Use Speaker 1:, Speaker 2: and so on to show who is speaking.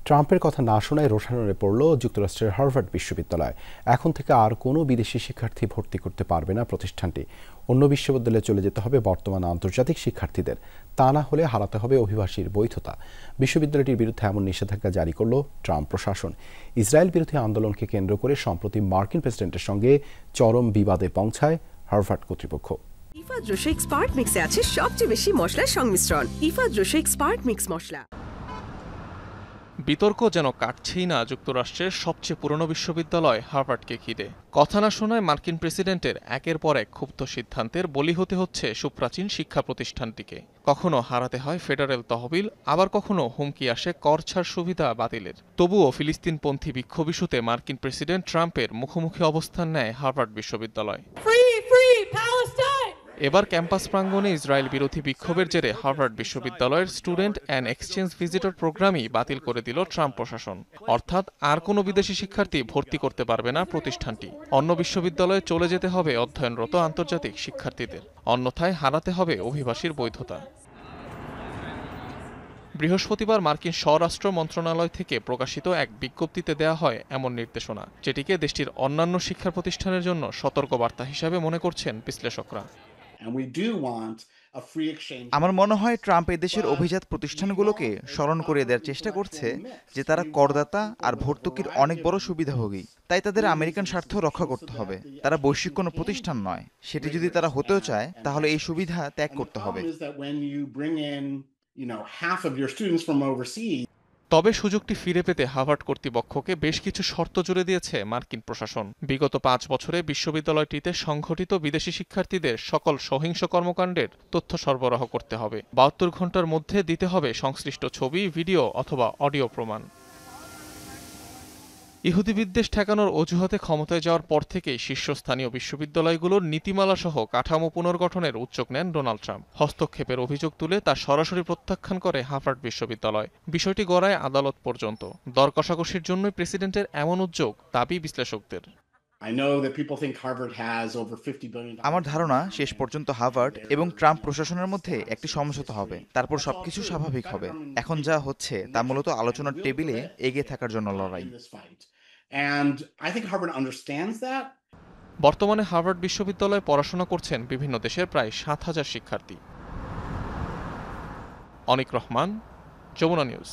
Speaker 1: ট্রাম্পের কথা না শোনায় রোষানলে পড়ল যুক্তরাষ্ট্রের হার্ভার্ড বিশ্ববিদ্যালয়। এখন থেকে আর কোনো বিদেশি শিক্ষার্থী ভর্তি করতে পারবে না প্রতিষ্ঠানটি। অন্য বিশ্ববিদ্যালয়ে চলে যেতে হবে বর্তমান আন্তর্জাতিক শিক্ষার্থীদের। তা না হলে হারাতে হবে অভিবাসীর বৈধতা। বিশ্ববিদ্যালয়টির বিরুদ্ধে এমন নিষেধাজ্ঞা জারি করল ট্রাম্প প্রশাসন। ইসরায়েল বিরোধী আন্দোলনকে কেন্দ্র করে সম্প্রতি মার্কিন প্রেসিডেন্টের সঙ্গে চরম বিবাদে পৌঁছায় হার্ভার্ড কর্তৃপক্ষ।
Speaker 2: ইফাদ রোশেক স্পার্ক মিক্সে আছে সবচেয়ে বেশি মশলার সংমিশ্রণ। ইফাদ রোশেক স্পার্ক মিক্স মশলা।
Speaker 3: বিতর্ক যেন কাটছেই না যুক্তরাষ্ট্রের সবচেয়ে পুরনো বিশ্ববিদ্যালয় হার্ভার্ডকে ঘিরে। কথা না শোনায় মার্কিন প্রেসিডেন্টের একের পর এক ক্ষুব্ধ সিদ্ধান্তের বলি হতে হচ্ছে সুপ্রাচীন শিক্ষা প্রতিষ্ঠানটিকে। কখনো হারাতে হয় ফেডারেল তহবিল, আবার কখনো হুমকি আসে কর ছাড় সুবিধা বাতিলের। তবুও ফিলিস্তিনপন্থী বিক্ষোভ ইস্যুতে মার্কিন প্রেসিডেন্ট ট্রাম্পের মুখোমুখি অবস্থান নেয় হার্ভার্ড বিশ্ববিদ্যালয়। এবার ক্যাম্পাস প্রাঙ্গণে ইসরায়েল বিরোধী বিক্ষোভের জেরে হার্ভার্ড বিশ্ববিদ্যালয়ের স্টুডেন্ট অ্যান্ড এক্সচেঞ্জ ভিজিটর প্রোগ্রামই বাতিল করে দিল ট্রাম্প প্রশাসন। অর্থাৎ আর কোনো বিদেশি শিক্ষার্থী ভর্তি করতে পারবে না প্রতিষ্ঠানটি। অন্য বিশ্ববিদ্যালয়ে চলে যেতে হবে অধ্যয়নরত আন্তর্জাতিক শিক্ষার্থীদের, অন্যথায় হারাতে হবে অভিবাসীর বৈধতা। বৃহস্পতিবার মার্কিন স্বরাষ্ট্র মন্ত্রণালয় থেকে প্রকাশিত এক বিজ্ঞপ্তিতে দেওয়া হয় এমন নির্দেশনা, যেটিকে দেশটির অন্যান্য শিক্ষা প্রতিষ্ঠানের জন্য সতর্কবার্তা হিসাবে মনে করছেন বিশ্লেষকরা।
Speaker 4: আমার মনে হয় ট্রাম্প এদেশের অভিজাত প্রতিষ্ঠানগুলোকে স্মরণ করিয়ে দেওয়ার চেষ্টা করছে যে তারা করদাতা আর ভর্তুকির অনেক বড় সুবিধাভোগী। তাই তাদের আমেরিকান স্বার্থ রক্ষা করতে হবে। তারা বৈশ্বিক কোনো প্রতিষ্ঠান নয়। সেটি যদি তারা হতেও চায় তাহলে এই সুবিধা ত্যাগ করতে হবে।
Speaker 3: তবে সুযোগটি ফিরে পেতে হার্ভার্ড কর্তৃপক্ষকে বেশ কিছু শর্ত জুড়ে দিয়েছে মার্কিন প্রশাসন। বিগত 5 বছরে বিশ্ববিদ্যালয়টিতে সংঘটিত বিদেশি শিক্ষার্থীদের সকল সহিংস কর্মকাণ্ডের তথ্য সরবরাহ করতে হবে। 72 ঘন্টার মধ্যে দিতে হবে সংশ্লিষ্ট ছবি, ভিডিও অথবা অডিও প্রমাণ। ইহুদি বিদ্বেষ ঠেকানোর অজুহাতে ক্ষমতায় যাওয়ার পর থেকেই শীর্ষস্থানীয় বিশ্ববিদ্যালয়গুলোর নীতিমালাসহ কাঠামো পুনর্গঠনের উদ্যোগ নেন ডোনাল্ড ট্রাম্প। হস্তক্ষেপের অভিযোগ তুলে তা সরাসরি প্রত্যাখ্যান করে হার্ভার্ড বিশ্ববিদ্যালয়। বিষয়টি গড়ায় আদালত পর্যন্ত। দর কষাকষির জন্যই প্রেসিডেন্টের এমন উদ্যোগ, দাবি বিশ্লেষকদের।
Speaker 4: আমার ধারণা শেষ পর্যন্ত হার্ভার্ড এবং ট্রাম্প প্রশাসনের মধ্যে একটি সমঝোতা হবে, তারপর সবকিছু স্বাভাবিক হবে। এখন যা হচ্ছে তা মূলত আলোচনার টেবিলে এগিয়ে থাকার জন্য লড়াই।
Speaker 3: বর্তমানে হার্ভার্ড বিশ্ববিদ্যালয়ে পড়াশোনা করছেন বিভিন্ন দেশের প্রায় 7,000 শিক্ষার্থী। অনিক রহমান, যমুনা নিউজ।